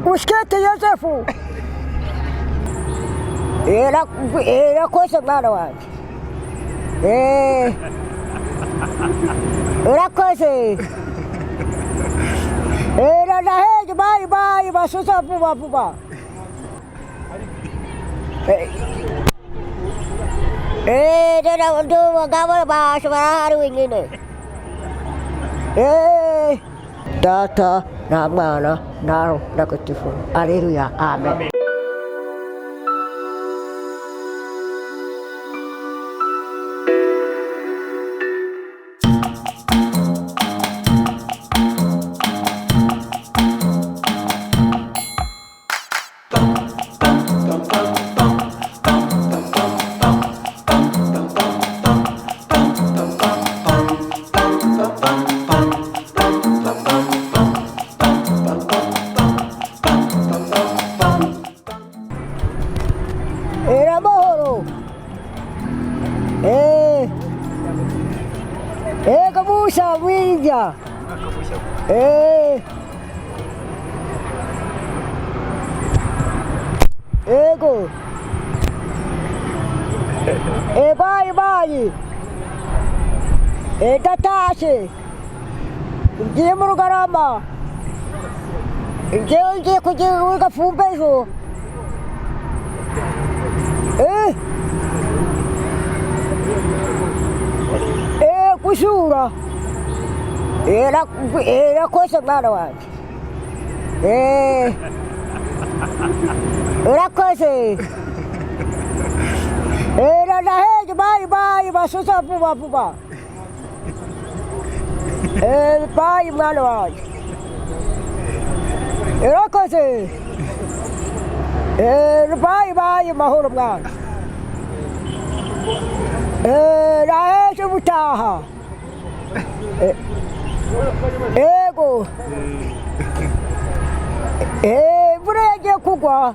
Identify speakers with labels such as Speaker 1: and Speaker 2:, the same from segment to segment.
Speaker 1: Busyeite Yosefu. Era kose mwana wanjye. Urakoze. Naheje bayi basusa vuba. Dera ndo umugabo bashobora hari wenyine. Data na mwana na mtakatifu. Haleluya. Amen. Kamusa winja. Ego. Bayi. Ndashaje. Ngiye mu Rugarama. Ngiye kugira gafumbejo. Kushura. Era kose mwana wanjye. Urakoze. Naheje bayi basusa vuba. Bayi mwana wanjye. Urakoze. Bayi mahoro mwana. Naheje butaha. Ego. Imvura yagiye kugwa.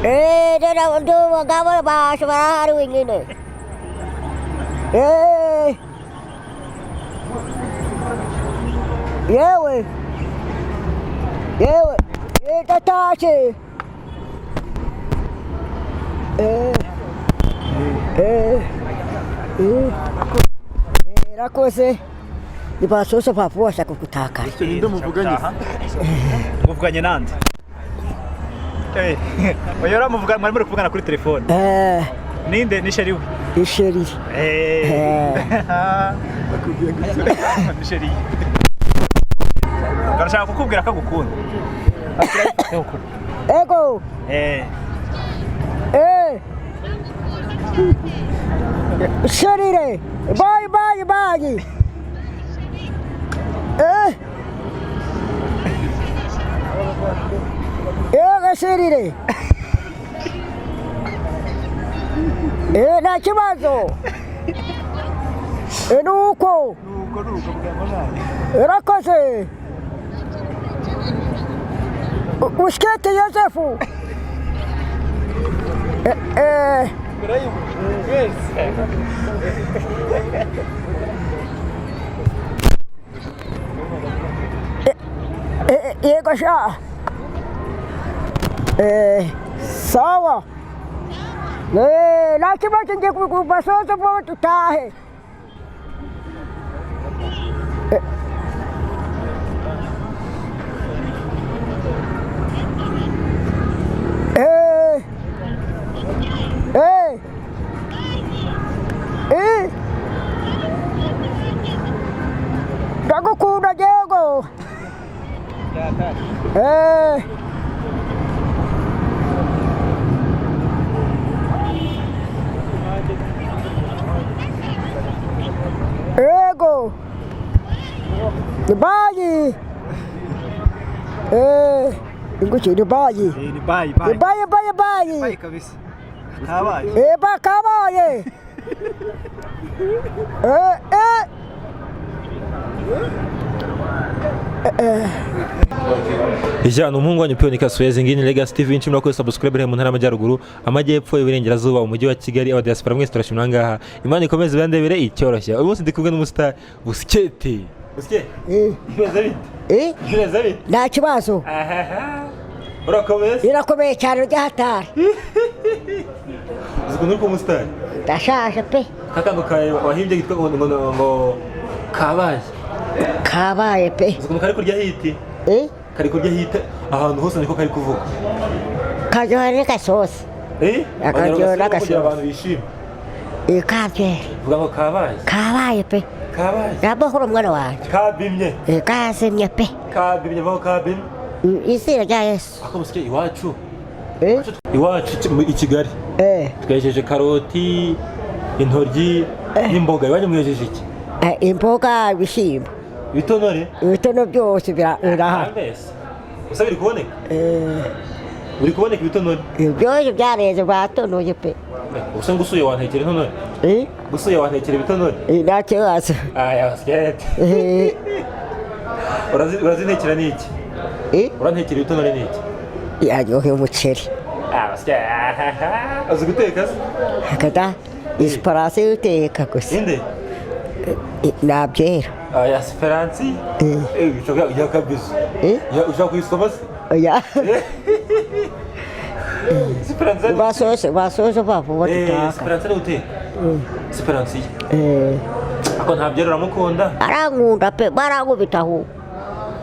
Speaker 1: Dera ndo umugabo bashobora hari wenyine. Yewe. Ndashaje. Irakoze. Nibasosa papu washaka kutaka.
Speaker 2: Ninde muvuganye? Muvuganye nande? Oyora muvugana mwari muri kuvugana kuri telefone. Ninde ni sheri we?
Speaker 1: Isheri.
Speaker 2: Sheri. Garashaka kukubwira ko agukunda.
Speaker 1: Ego. Sherire. Bayi. Sherire. Nta kibazo. Nuko urakoze. Busyeite Yosefu. Yego sha. Sawa. Lazima tuje kubasoza kwa tutahe. Ndagukunda jego. Ego. Bayi. Inguchi ni bayi.
Speaker 2: Ni bayi. Bayi kabisa. Kabaye.
Speaker 1: Kabaye.
Speaker 3: Ijana umuhungu wanyu Pio Nikasuye ngini Legacy TV nchimura ko subscribe mu ntara y'Amajyaruguru amajyepfo y'Iburengerazuba umujyi wa Kigali aba diaspora mwese turashimira ngaha Imana ikomeze bandebere icyoroshya uyu munsi ndi kumwe n'umustar Busyeite
Speaker 2: Busye.
Speaker 1: Eh.
Speaker 2: Bireze bite? Bireze bite?
Speaker 1: nta kibazo
Speaker 2: Urakomeye?
Speaker 1: birakomeye cyane ry'ahatari
Speaker 2: Uzi ukuntu uri kumusitari?
Speaker 1: ndashaje pe
Speaker 2: Kakantu kawe wahimbye kitwa ngo kabaye.
Speaker 1: kabaye pe
Speaker 2: Uzi ukuntu kari kurya hiti? Kari kurya hiti ahantu hose niko kari kuvuga.
Speaker 1: karyoha n'agasosi akaryoha n'agasosi
Speaker 2: abantu bishima.
Speaker 1: kabyera
Speaker 2: Vuga ngo kabaye.
Speaker 1: kabaye pe
Speaker 2: Kabaye.
Speaker 1: n'amahoro mwana wanjye
Speaker 2: Kabimye.
Speaker 1: kazimye pe
Speaker 2: Kabimye vaho kabimye.
Speaker 1: izina rya yesu
Speaker 2: Ako musike iwacu. Iwacu i Kigali. Twejeje karoti, intoryi n'imboga. Iwanyu mwejeje iki?
Speaker 1: imboga ibishyimbo
Speaker 2: Ibitonore?
Speaker 1: ibitono byose birahari
Speaker 2: Gusa biri kuboneka? Biri kuboneka ibitonore?
Speaker 1: byose byareze batonoye pe
Speaker 2: Gusa ngusuye wantekera intonore? Gusuye wantekera ibitonore?
Speaker 1: nta kibazo
Speaker 2: Aya basikete. Urazintekera n'iki? Urantekera ibitonore n'iki?
Speaker 1: yaryoheye umuceri
Speaker 2: Basikete. Azi guteka se?
Speaker 1: kada isiparasi y'uteka gusa
Speaker 2: Inde?
Speaker 1: nabyera
Speaker 2: Aya Esperansi? Ushaka kujya kabizo. Ushaka kuyisoma se?
Speaker 1: oya
Speaker 2: Esperansi.
Speaker 1: basoje bavuba tutaka
Speaker 2: Esperansi ari guteka? Esperansi. Ako ntabyera uramukunda?
Speaker 1: arankunda pe barankubita ahubwo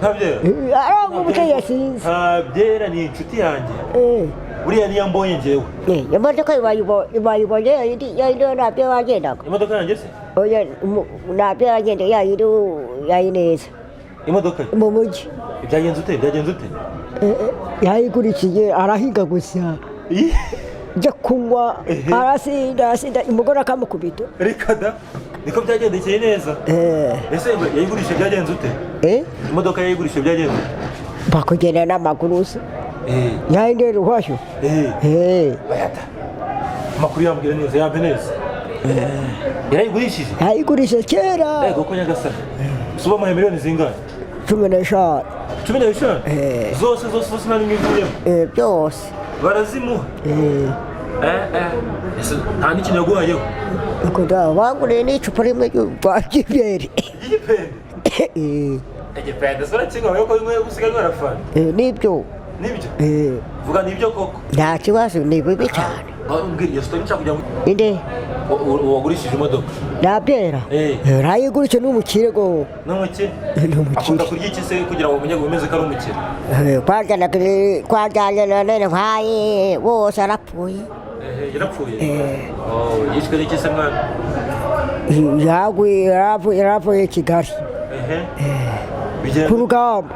Speaker 2: Ntabyera?
Speaker 1: arankubita yasinze
Speaker 2: Ntabyera ni inshuti yanjye. Buriya niyo mbonye njyewe.
Speaker 1: imodoka ibayibonye yayindi nabyo wagendaga
Speaker 2: Imodoka yanjye se?
Speaker 1: oya nabyo wagenda yayindi yayineza
Speaker 2: Imodoka?
Speaker 1: mu mujyi
Speaker 2: Byagenze ute? Byagenze ute?
Speaker 1: yayigurikiye arahiga gusa jya kunywa arasinda umugore akamukubita
Speaker 2: Reka da. Niko byagendekeye neza. Ese yayigurishije byagenze ute? Imodoka yayigurishije byagenze ute?
Speaker 1: bakugenda n'amaguru se yayindi ruhashyo
Speaker 2: Bayata. Makuru yambwira neza yambe neza. Yarayigurishije?
Speaker 1: yayigurishije kera
Speaker 2: Ego ko nyagasani. Suba mu miliyoni zingahe?
Speaker 1: 15
Speaker 2: 15? Zose nari mwivuyemo.
Speaker 1: byose
Speaker 2: Barazimuha. Ese nta n'ikintu yaguhayeho?
Speaker 1: kuduha banguriye n'icupa rimwe ry'ibyeri
Speaker 2: Igipende? Igipende se urakinywa yuko bimwe usigaye warafana?
Speaker 1: nibyo
Speaker 2: Nibyo? Vuga nibyo koko?
Speaker 1: nta kibazo ni bibi cyane
Speaker 2: Mbwira iyo sitori nshaka kugira ngo
Speaker 1: inde
Speaker 2: wagurishije imodoka.
Speaker 1: nabyera yarayigurishe n'umukire go
Speaker 2: N'umukire? Akunda kurya iki se kugira ngo umenye bimeze ko ari umukire?
Speaker 1: kwajyanye na nene nkaye bose arapfuye
Speaker 2: Yarapfuye? Yishwe n'iki se mwana?
Speaker 1: yaravuye Kigali ku rugamba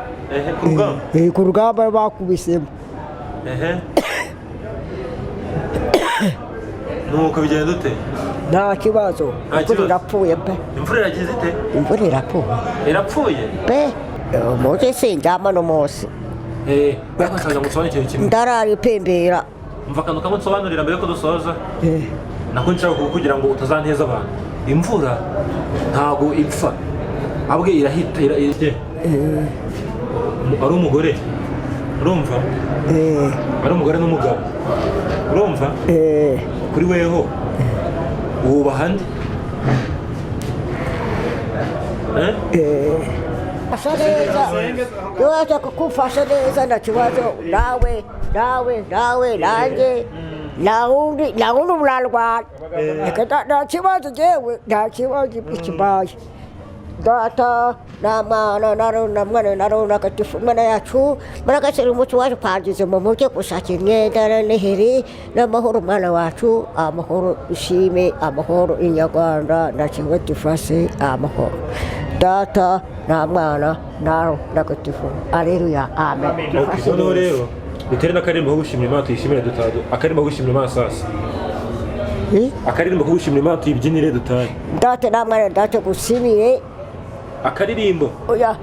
Speaker 2: Ku rugamba?
Speaker 1: ku rugamba bakubisemo
Speaker 2: Nuko bigenda ute?
Speaker 1: nta kibazo imvura irapfuye pe
Speaker 2: Imvura iragize ite?
Speaker 1: imvura irapfuye
Speaker 2: Irapfuye?
Speaker 1: pe umunsi sinjyama n'umunsi
Speaker 2: Bakasanga musobanukira kimwe.
Speaker 1: ndarara ipembera
Speaker 2: Umva akantu kamwe nsobanurira mbere ko dusoza. Nako nshaka kugira ngo utazanteza abantu. Imvura ntago ipfa. Abwe irahita ari umugore. Urumva? Ari umugore n'umugabo. Urumva? Kuri weho wubaha nde?
Speaker 1: fasha neza iyo waje kukufasha neza nta kibazo nawe nanjye nta wundi murarwana nta kibazo jewe nta kibazo ikibaye data na mwana na mwana na roho nakatifu mwana yacu muragashyira umuco wacu pangize mu mujyi gushakira imyenda n'iheri n'amahoro mwana wacu amahoro ishime amahoro inyarwanda na kimwe tifase amahoro data na mwana na roho nakatifu aleluya amen.
Speaker 2: Noneho rero dutere n'akaririmbo ko gushimira Imana tuyishimire dutadu. Akaririmbo ko gushimira Imana sasa. Akaririmbo ko gushimira Imana tuyibyinire dutahe.
Speaker 1: Data na mwana data gusimire
Speaker 2: akaririmbo
Speaker 1: oya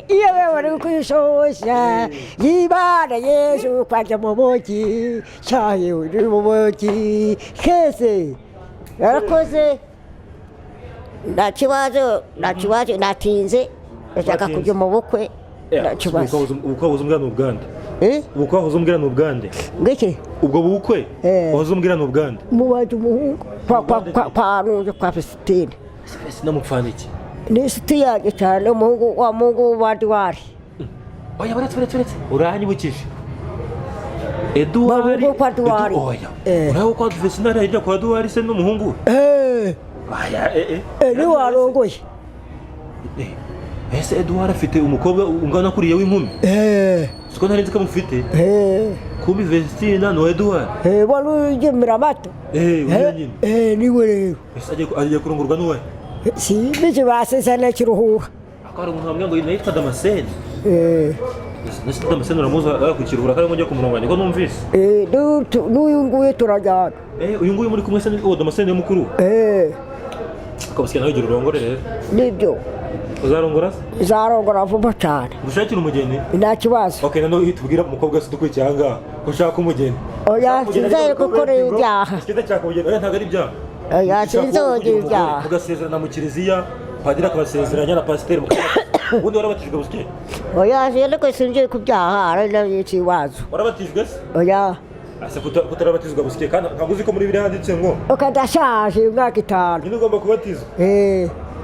Speaker 1: iyo wari kwishoza yibana Yesu kwajya mu mugi cyaye uri mu mugi kese yarakoze nta kibazo natinze ndashaka kujya mu bukwe nta kibazo
Speaker 2: ubukwe buzumbwa n'Uganda ubukwe buzumbwa n'Uganda
Speaker 1: ngiki
Speaker 3: ubwo bukwe wahoze umbwira ni ubwande
Speaker 1: mubaje umuhungu kwa nuje kwa Fesitine
Speaker 3: sinamupfana iki
Speaker 1: ni siti yanjye cyane umuhungu wa mungu wadi wari
Speaker 3: oya baretse uranyibukije Eduard
Speaker 1: kwa Eduard
Speaker 3: oya uraho kwa Fesitine hirya kwa Eduard se n'umuhungu aya
Speaker 1: ni warongoye
Speaker 3: ese Eduard afite umukobwa ungana kuriye w'inkumi siko nari nzi ko mufite kubi Fesitine no Eduard
Speaker 1: warugemera amato niwe rero
Speaker 3: ese agiye kurongorwa n'uwe
Speaker 1: si bije basezana kiruhura
Speaker 3: akari umuntu hamwe ngo yitwa Damascene nese Damascene uramuza akukiruhura kandi ngo ku murongo niko numvise
Speaker 1: n'uyu nguyu turajyana
Speaker 3: uyu nguyu muri kumwe se uwo Damascene yo mukuru akabasya nawe gira urongore rero
Speaker 1: nibyo
Speaker 3: uzarongora
Speaker 1: zarongora vuba cyane
Speaker 3: ushakira umugeni
Speaker 1: nta kibazo
Speaker 3: okay nano uhitubwira umukobwa se dukwicanga ushaka umugeni
Speaker 1: oya sinzeye gukora ibyaha
Speaker 3: kida cyaka umugeni oya ntago ari ibyaha
Speaker 1: oya sinzongera ibyaha
Speaker 3: ugasezerana mu kiliziya padiri akabasezeranya na pasiteri ubundi warabatijwe busike
Speaker 1: oya sinzeye ko sinzeye ku byaha ari nabyo kibazo
Speaker 3: warabatijwe se
Speaker 1: oya
Speaker 3: ase kutarabatizwa busike kandi ntabwo uzi ko muri Bibiliya handitse ngo
Speaker 1: ukadashaje imyaka 5
Speaker 3: nyine ugomba kubatizwa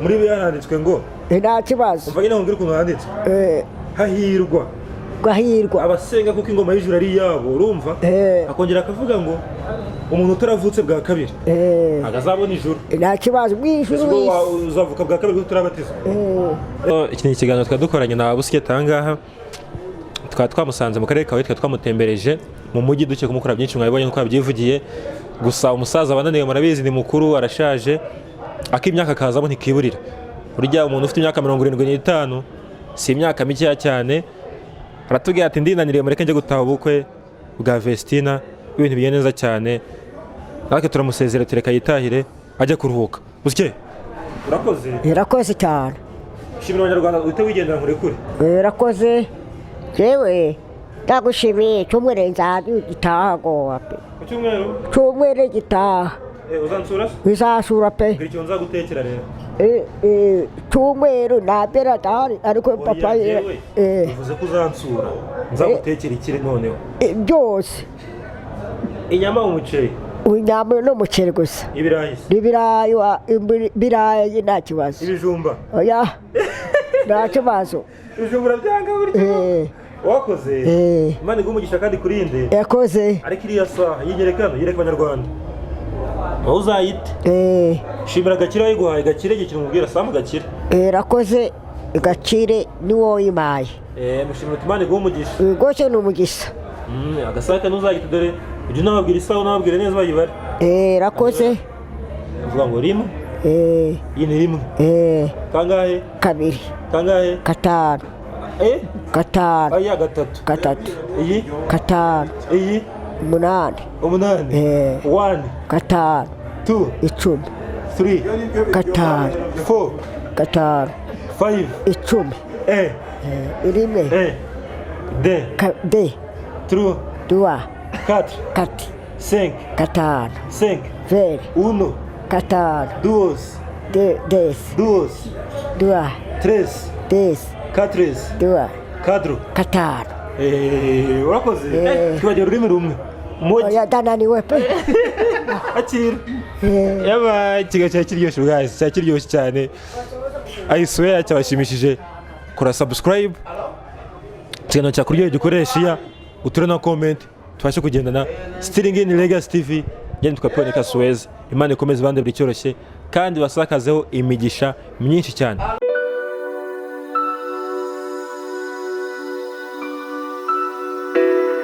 Speaker 3: muri Bibiliya handitswe ngo
Speaker 1: nta kibazo
Speaker 3: umva nyine ngira ukuntu handitse hahirwa
Speaker 1: gahirwa
Speaker 3: abasenga kuko ingoma y'ijuru ari yabo urumva akongera akavuga ngo umuntu utaravutse bwa kabiri agazabona ijuru
Speaker 1: nta kibazo bw'ijuru
Speaker 3: uzavuka bwa kabiri utarabatizwa iki ni ikiganiro twadukoranye na Busiyete ahangaha tukaba twamusanze mu karere kawe twamutembereje mu mujyi duke kumukora byinshi mwabibonye nko abyivugiye gusa umusaza abananiwe murabizi ni mukuru arashaje akimyaka kazamo ntikiburira urya umuntu ufite imyaka 75 si imyaka mikeya cyane aratubwira ati ndinaniriye mureke njye gutaha ubukwe bwa Fesitine ibintu biye neza cyane natwe turamusezera tureka yitahire ajya kuruhuka busike urakoze
Speaker 1: cyane
Speaker 3: shimira abanyarwanda uhite wigendera murekure
Speaker 1: urakoze jewe ndagushimiye cyumwere nzadi gitago wapi cyumwere gitaha
Speaker 3: uzansura
Speaker 1: bizasura pe
Speaker 3: ngiricyo nzagutekera rero
Speaker 1: cyumweru nabera dali ariko papa
Speaker 3: uvuze ko uzansura nzagutekera ikiri noneho
Speaker 1: byose
Speaker 3: inyama umuceri
Speaker 1: inyama n'umuceri gusa ibirayi nta kibazo
Speaker 3: ibijumba
Speaker 1: oya nta kibazo
Speaker 3: ibijumba byanga buryo wakoze Imana igumugisha kandi kurinde
Speaker 1: yakoze
Speaker 3: ariko iriya saha yigerekana yereka abanyarwanda wowe uzayite shimira Gakire wayiguhaye Gakire gikira umubwira Samu Gakire
Speaker 1: rakoze Gakire ni wowe imaye
Speaker 3: mushimira Imana igumugisha
Speaker 1: rwose ni umugisha
Speaker 3: agasaka ntuzayite dore ujye unababwira isaha unababwire neza bayibare
Speaker 1: rakoze
Speaker 3: uvuga ngo rimwe iyi ni rimwe kangahe
Speaker 1: kabiri
Speaker 3: kangahe
Speaker 1: gatanu gatanu
Speaker 3: aya gatatu iyi
Speaker 1: gatanu
Speaker 3: iyi
Speaker 1: umunani
Speaker 3: 1
Speaker 1: gatanu
Speaker 3: 2
Speaker 1: icumi
Speaker 3: 3
Speaker 1: gatanu
Speaker 3: 4
Speaker 1: gatanu
Speaker 3: 5
Speaker 1: icumi rimwe
Speaker 3: de 3
Speaker 1: 2
Speaker 3: 4 5
Speaker 1: gatanu
Speaker 3: 5 1
Speaker 1: gatanu
Speaker 3: 2
Speaker 1: 2
Speaker 3: 3 4
Speaker 1: gatanu
Speaker 3: urakoze twagira ururimi rumwe
Speaker 1: oya dananiwe pe
Speaker 3: akira yaba ikiga cya kiryoshye guys cya kiryoshye cyane I swear cyabashimishije kora subscribe ikiganiro cya kuryoshye gikoresha iya uture na comment tubashe kugendana still in Legacy TV ngende tukapioneka Suez Imana ikomeze bande buri cyoroshye kandi basakazeho imigisha myinshi cyane